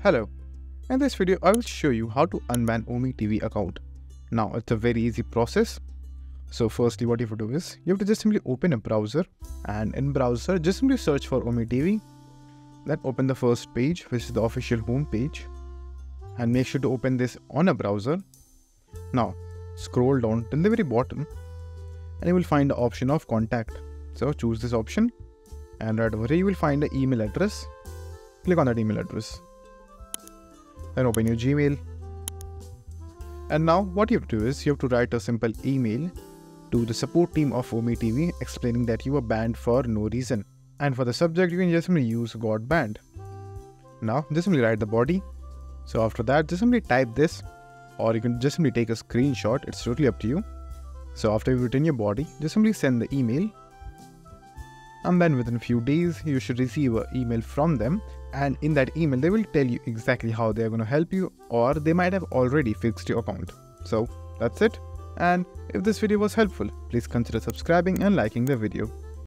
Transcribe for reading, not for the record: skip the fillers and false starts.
Hello, in this video I will show you how to unban Ome TV account. Now it's a very easy process. So firstly what you have to do is you have to just simply open a browser, and in browser just simply search for Ome TV. Then open the first page, which is the official home page, and make sure to open this on a browser. Now scroll down till the very bottom and you will find the option of contact. So choose this option, and right over here you will find the email address. Click on that email address. Then open your Gmail. And now what you have to do is you have to write a simple email to the support team of Ome TV explaining that you were banned for no reason. And for the subject you can just simply use got banned. Now just simply write the body. So after that just simply type this, or you can just simply take a screenshot, it's totally up to you. So after you've written your body, just simply send the email. And then within a few days you should receive an email from them, and in that email they will tell you exactly how they are going to help you, or they might have already fixed your account. So that's it, and if this video was helpful, please consider subscribing and liking the video.